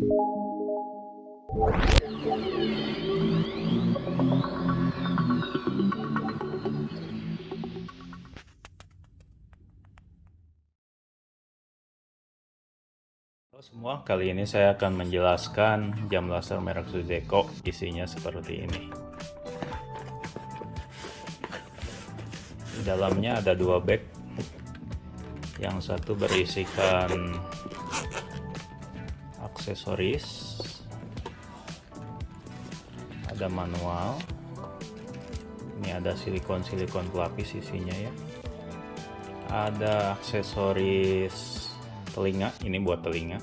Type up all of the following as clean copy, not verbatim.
Halo semua, kali ini saya akan menjelaskan jam laser merek Suzeko. Isinya seperti ini. Di dalamnya ada dua bag. Yang satu berisikan aksesoris, ada manual. Ini ada silikon pelapis isinya ya. Ada aksesoris telinga, ini buat telinga.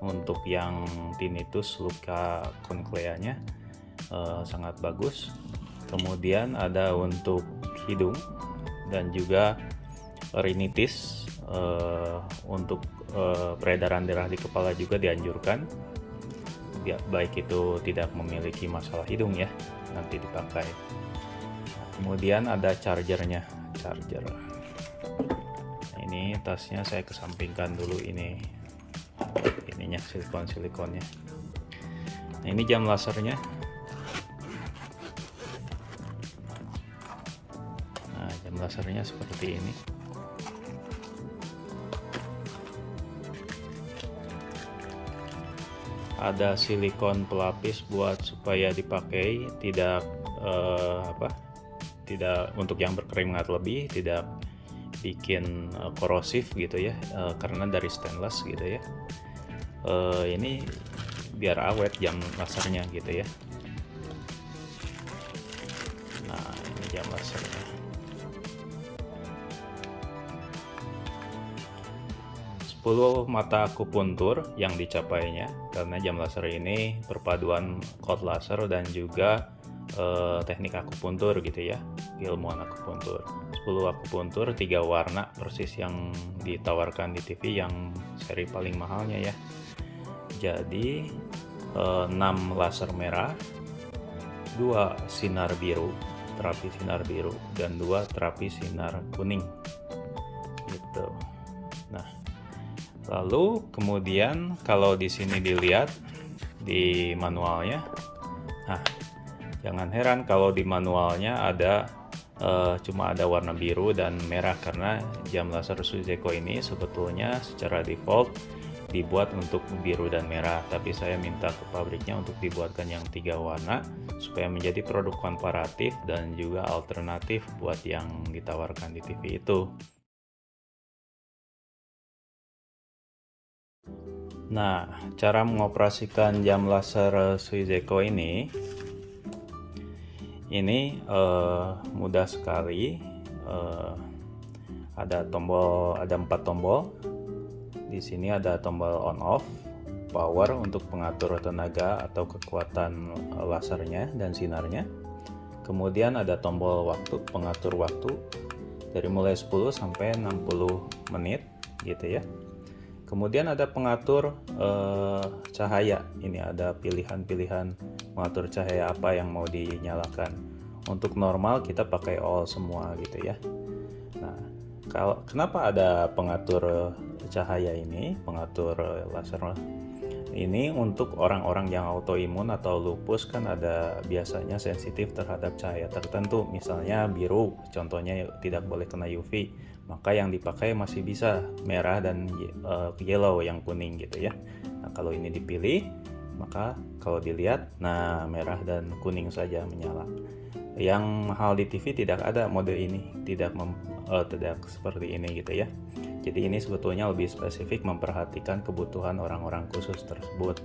Untuk yang tinnitus, luka konklea-nya sangat bagus. Kemudian ada untuk hidung dan juga rinitis, untuk peredaran darah di kepala juga dianjurkan. Baik itu tidak memiliki masalah hidung ya, nanti dipakai. Kemudian ada chargernya, Nah, ini tasnya saya kesampingkan dulu, ininya silikonnya. Nah, ini jam lasernya. Nah, jam lasernya seperti ini. Ada silikon pelapis buat supaya dipakai tidak tidak untuk yang berkeringat lebih, tidak bikin korosif gitu ya, karena dari stainless gitu ya. Ini biar awet jam lasernya gitu ya. Nah, ini jam lasernya. Mata akupuntur yang dicapainya, karena jam laser ini perpaduan cold laser dan juga teknik akupuntur gitu ya, ilmuwan akupuntur. 10 akupuntur, 3 warna persis yang ditawarkan di TV yang seri paling mahalnya ya. Jadi 6 laser merah, 2 sinar biru, terapi sinar biru, dan 2 terapi sinar kuning gitu. Nah, lalu kemudian kalau di sini dilihat di manualnya, nah jangan heran kalau di manualnya ada cuma ada warna biru dan merah, karena jam laser Suzeko ini sebetulnya secara default dibuat untuk biru dan merah, tapi saya minta ke pabriknya untuk dibuatkan yang 3 warna supaya menjadi produk komparatif dan juga alternatif buat yang ditawarkan di TV itu. Nah, cara mengoperasikan jam laser Suzeko ini mudah sekali. Ada 4 tombol. Di sini ada tombol on off, power untuk pengatur tenaga atau kekuatan lasernya dan sinarnya. Kemudian ada tombol waktu, pengatur waktu dari mulai 10 sampai 60 menit gitu ya. Kemudian ada pengatur cahaya. Ini ada pilihan-pilihan mengatur cahaya apa yang mau dinyalakan. Untuk normal kita pakai all semua gitu ya. Nah, kenapa ada pengatur cahaya ini, pengatur laser ini? Untuk orang-orang yang autoimun atau lupus kan ada biasanya sensitif terhadap cahaya tertentu, misalnya biru, contohnya tidak boleh kena UV, maka yang dipakai masih bisa merah dan yellow, yang kuning gitu ya. Nah, kalau ini dipilih, maka kalau dilihat, nah merah dan kuning saja menyala. Yang mahal di TV tidak ada mode ini, tidak seperti ini gitu ya. Jadi ini sebetulnya lebih spesifik memperhatikan kebutuhan orang-orang khusus tersebut.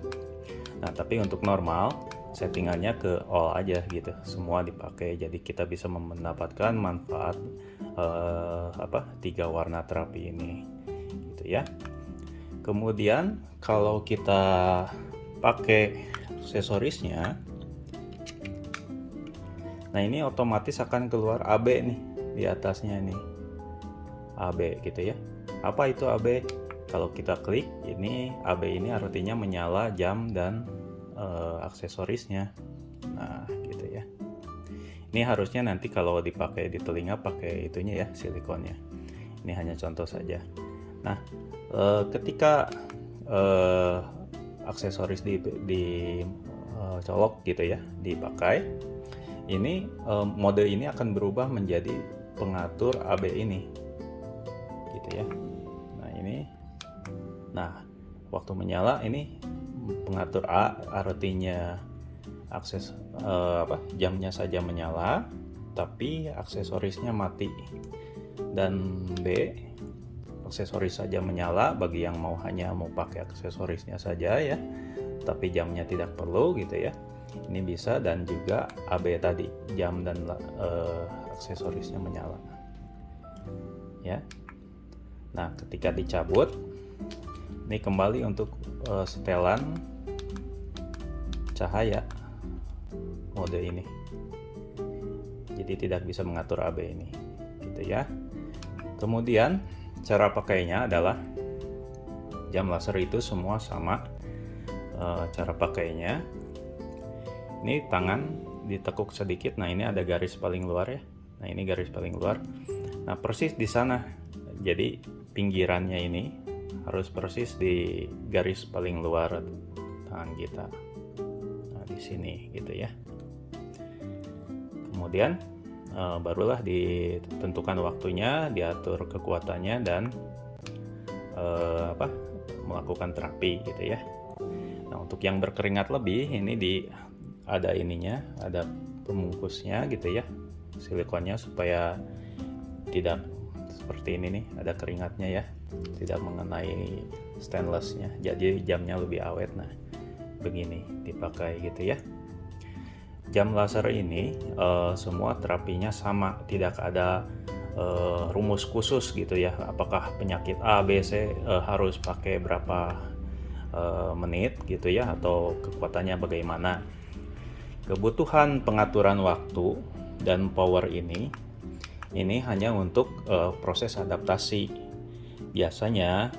Nah, tapi untuk normal settingannya ke all aja gitu, semua dipakai. Jadi kita bisa mendapatkan manfaat 3 warna terapi ini gitu ya. Kemudian kalau kita pakai aksesorisnya, nah ini otomatis akan keluar AB nih di atasnya nih, AB gitu ya. Apa itu AB? Kalau kita klik ini, AB ini artinya menyala jam dan aksesorisnya. Nah, gitu ya. Ini harusnya nanti kalau dipakai di telinga pakai itunya ya, silikonnya. Ini hanya contoh saja. Nah, ketika aksesoris colok gitu ya, dipakai, ini mode ini akan berubah menjadi pengatur AB ini gitu ya. Nah ini, waktu menyala ini pengatur A, artinya jamnya saja menyala tapi aksesorisnya mati, dan B, aksesoris saja menyala bagi yang hanya mau pakai aksesorisnya saja ya, tapi jamnya tidak perlu gitu ya. Ini bisa, dan juga AB tadi, jam dan aksesorisnya menyala ya. Nah ketika dicabut, ini kembali untuk setelan cahaya mode ini, jadi tidak bisa mengatur AB ini gitu ya. Kemudian cara pakainya adalah jam laser itu semua sama. Cara pakainya, ini tangan ditekuk sedikit. Nah ini ada garis paling luar ya. Nah ini garis paling luar. Nah persis di sana. Jadi pinggirannya ini harus persis di garis paling luar tangan kita. Nah di sini gitu ya. Kemudian barulah ditentukan waktunya, diatur kekuatannya, dan melakukan terapi gitu ya. Nah untuk yang berkeringat lebih, ini ada ininya, ada pembungkusnya gitu ya, silikonnya, supaya tidak seperti ini nih, ada keringatnya ya, tidak mengenai stainlessnya, jadi jamnya lebih awet. Nah begini dipakai gitu ya. Jam laser ini semua terapinya sama, tidak ada rumus khusus gitu ya, apakah penyakit A, B, C harus pakai berapa menit gitu ya, atau kekuatannya bagaimana. Kebutuhan pengaturan waktu dan power ini hanya untuk proses adaptasi. Biasanya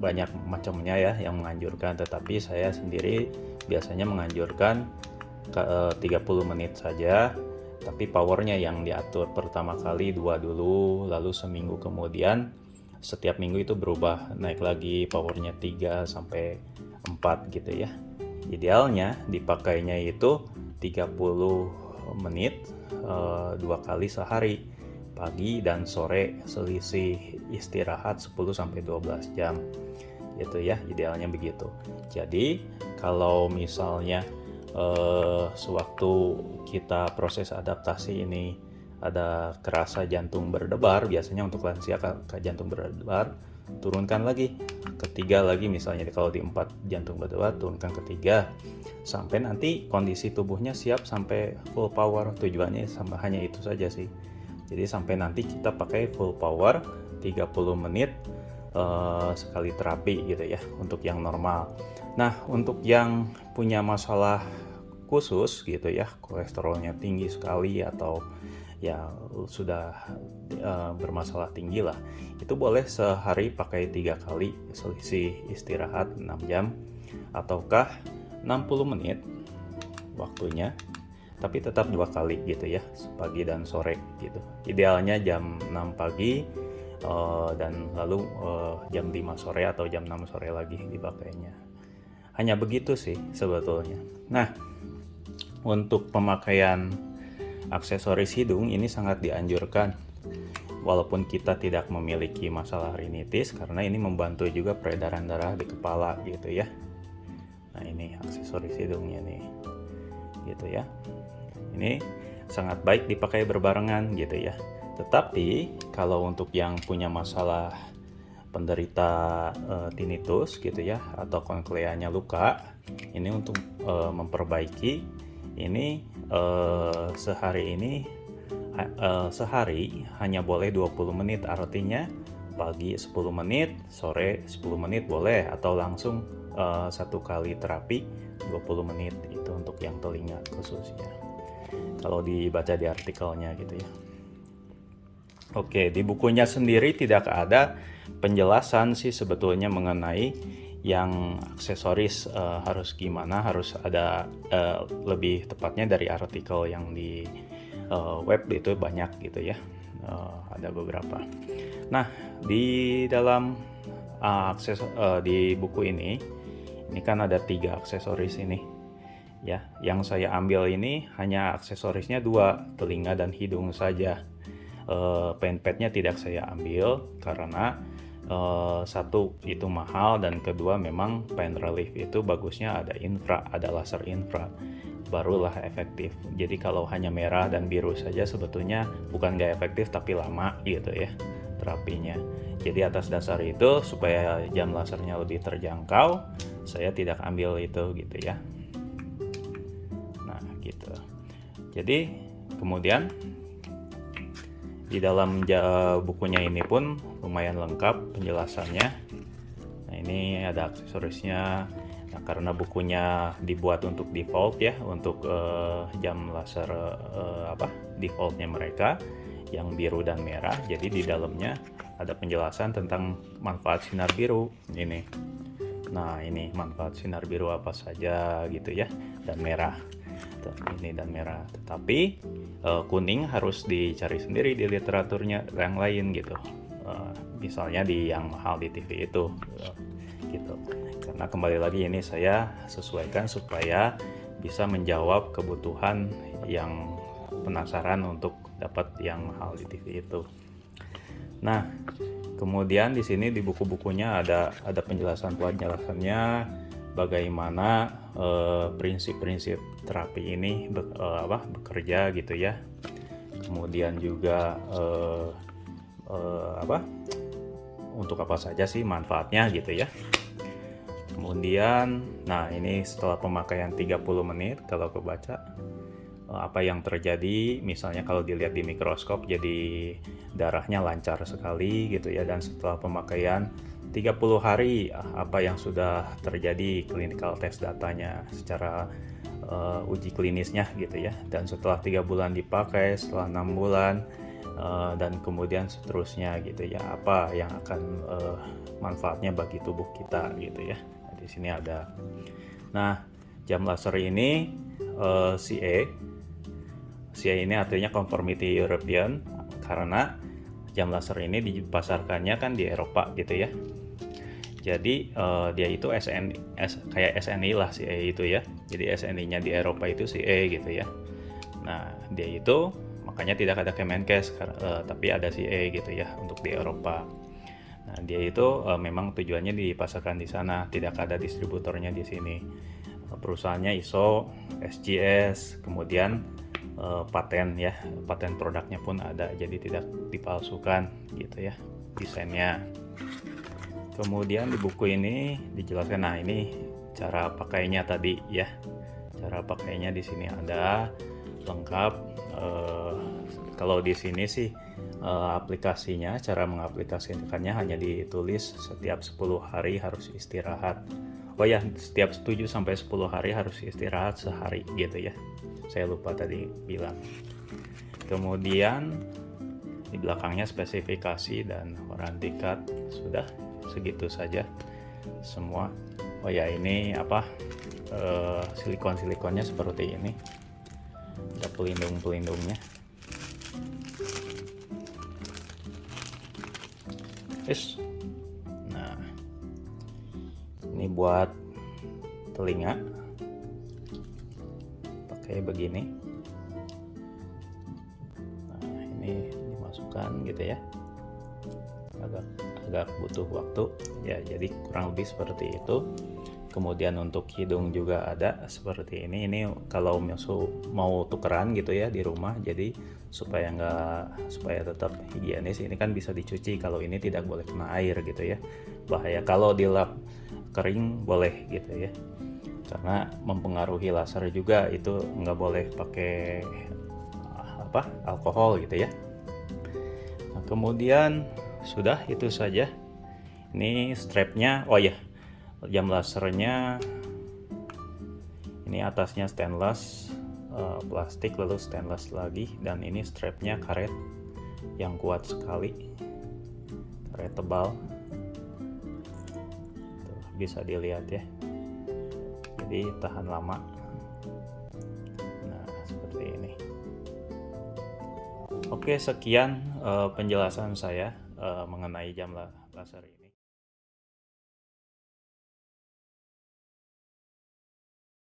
banyak macamnya ya yang menganjurkan, tetapi saya sendiri biasanya menganjurkan 30 menit saja, tapi powernya yang diatur pertama kali 2 dulu, lalu seminggu kemudian setiap minggu itu berubah, naik lagi powernya 3 sampai 4 gitu ya. Idealnya dipakainya itu 30 menit 2 kali sehari, pagi dan sore, selisih istirahat 10 sampai 12 jam gitu ya, idealnya begitu. Jadi kalau misalnya sewaktu kita proses adaptasi ini ada kerasa jantung berdebar, biasanya untuk lansia jantung berdebar, turunkan lagi ketiga lagi, misalnya kalau di 4 jantung berdebar, turunkan ketiga sampai nanti kondisi tubuhnya siap sampai full power. Tujuannya sama hanya itu saja sih, jadi sampai nanti kita pakai full power 30 menit sekali terapi gitu ya, untuk yang normal. Nah untuk yang punya masalah khusus gitu ya, kolesterolnya tinggi sekali atau ya sudah bermasalah tinggi lah, itu boleh sehari pakai 3 kali, selisih istirahat 6 jam ataukah 60 menit waktunya, tapi tetap 2 kali gitu ya, pagi dan sore gitu. Idealnya jam 6 pagi dan lalu jam 5 sore atau jam 6 sore lagi dipakainya. Hanya begitu sih sebetulnya. Nah untuk pemakaian aksesoris hidung ini sangat dianjurkan walaupun kita tidak memiliki masalah rinitis, karena ini membantu juga peredaran darah di kepala gitu ya. Nah ini aksesoris hidungnya nih gitu ya, ini sangat baik dipakai berbarengan gitu ya. Tetapi kalau untuk yang punya masalah penderita tinnitus gitu ya, atau kokleanya luka, ini untuk memperbaiki ini sehari hanya boleh 20 menit, artinya pagi 10 menit, sore 10 menit boleh, atau langsung satu kali terapi 20 menit, itu untuk yang telinga khususnya kalau dibaca di artikelnya gitu ya. Oke, di bukunya sendiri tidak ada penjelasan sih sebetulnya mengenai yang aksesoris harus gimana, harus ada lebih tepatnya dari artikel yang di web itu banyak gitu ya, ada beberapa. Nah di dalam di buku ini Ini kan ada 3 aksesoris ini ya. Yang saya ambil ini hanya aksesorisnya 2, telinga dan hidung saja. Paint padnya tidak saya ambil karena satu itu mahal, dan kedua memang paint relief itu bagusnya ada laser infra, barulah efektif. Jadi kalau hanya merah dan biru saja sebetulnya bukan nggak efektif, tapi lama gitu ya terapinya. Jadi atas dasar itu, supaya jam lasernya lebih terjangkau, saya tidak ambil itu gitu ya. Nah gitu. Jadi kemudian di dalam bukunya ini pun lumayan lengkap penjelasannya. Nah ini ada aksesorisnya. Nah, karena bukunya dibuat untuk default ya, untuk jam laser defaultnya mereka yang biru dan merah. Jadi di dalamnya ada penjelasan tentang manfaat sinar biru ini. Nah ini manfaat sinar biru apa saja gitu ya, dan merah. Ini dan merah, tetapi kuning harus dicari sendiri di literaturnya yang lain gitu. Misalnya di yang mahal di TV itu gitu. Karena kembali lagi ini saya sesuaikan supaya bisa menjawab kebutuhan yang penasaran untuk dapat yang mahal di TV itu. Nah, kemudian di sini di buku-bukunya ada penjelasannya bagaimana prinsip-prinsip terapi ini bekerja gitu ya. Kemudian juga untuk apa saja sih manfaatnya gitu ya. Kemudian nah ini setelah pemakaian 30 menit kalau kebaca apa yang terjadi, misalnya kalau dilihat di mikroskop jadi darahnya lancar sekali gitu ya, dan setelah pemakaian 30 hari apa yang sudah terjadi clinical test datanya secara uji klinisnya gitu ya, dan setelah 3 bulan dipakai, setelah 6 bulan dan kemudian seterusnya gitu ya, apa yang akan manfaatnya bagi tubuh kita gitu ya. Nah, di sini ada. Nah, jam laser ini CE ini artinya Conformity European, karena jam laser ini dipasarkannya kan di Eropa gitu ya. Jadi dia itu kayak SNI lah CE itu ya. Jadi SNI-nya di Eropa itu CE gitu ya. Nah dia itu makanya tidak ada Kemenkes, tapi ada CE gitu ya untuk di Eropa. Nah dia itu memang tujuannya dipasarkan di sana, tidak ada distributornya di sini. Perusahaannya ISO, SGS, kemudian paten ya, paten produknya pun ada, jadi tidak dipalsukan gitu ya desainnya. Kemudian di buku ini dijelaskan, nah ini cara pakainya tadi ya, cara pakainya di sini ada lengkap. Kalau di sini sih aplikasinya, cara mengaplikasikannya hanya ditulis setiap 10 hari harus istirahat. Oh ya, setiap 7 sampai 10 hari harus istirahat sehari gitu ya. Saya lupa tadi bilang. Kemudian di belakangnya spesifikasi dan warranty card, sudah segitu saja semua. Oh ya, ini silikon-silikonnya seperti ini, ada pelindung-pelindungnya. Nah ini buat telinga pakai begini. Nah ini dimasukkan gitu ya, agak butuh waktu ya, jadi kurang lebih seperti itu. Kemudian untuk hidung juga ada seperti ini kalau mau tukeran gitu ya di rumah, jadi supaya tetap higienis, ini kan bisa dicuci. Kalau ini tidak boleh kena air gitu ya, bahaya. Kalau di lap kering boleh gitu ya, karena mempengaruhi laser juga, itu nggak boleh pakai alkohol gitu ya. Nah, kemudian sudah itu saja. Ini strapnya, oh ya, jam lasernya ini atasnya stainless plastik, lalu stainless lagi, dan ini strapnya karet yang kuat sekali, karet tebal. Tuh, bisa dilihat ya, jadi tahan lama. Nah seperti ini. Oke, sekian penjelasan saya mengenai jam laser ini.